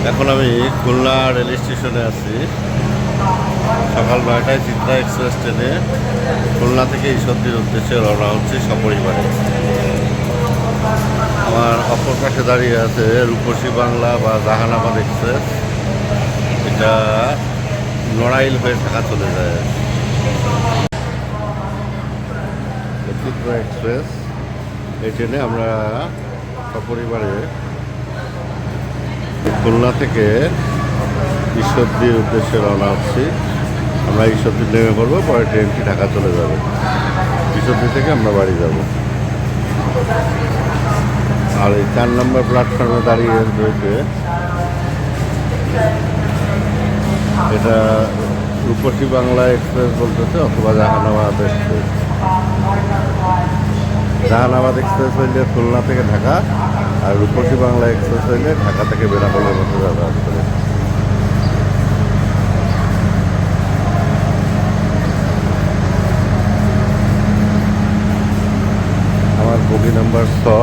এখন আমি খুলনা রেল স্টেশনে আছি। সকাল 9টায় চিত্রা এক্সপ্রেস ট্রেনে খুলনা থেকে ঈশ্বরদীর উদ্দেশ্যে রওনা হচ্ছে সপরিবারে। আমার অপর পাশে দাঁড়িয়ে আছে রূপসী বাংলা বা জাহানাবাদ এক্সপ্রেস। এটা নড়াইল হয়ে ঢাকা চলে যায়। চিত্রা এক্সপ্রেস এই ট্রেনে আমরা সপরিবারে খুলনা থেকে ঈশ্বরদীর উদ্দেশ্যে রওনা হচ্ছি। আমরা ঈশ্বরদী নেমে পড়বো, পরে ট্রেনটি ঢাকা চলে যাবে। ঈশ্বরদী থেকে আমরা বাড়ি যাব। আর এই 4 নম্বর প্ল্যাটফর্মে দাঁড়িয়ে রয়েছে এটা রূপসী বাংলা এক্সপ্রেস বলতেছে, অথবা জাহানাবাদ এক্সপ্রেস। জাহানাবাদ এক্সপ্রেস হইলে খুলনা থেকে ঢাকা, আর রূপসী বাংলা এক্সপ্রেস হইলে ঢাকা থেকে বেনাপোলের মধ্যে যাতায়াত করে। আমার বগি নাম্বার 6।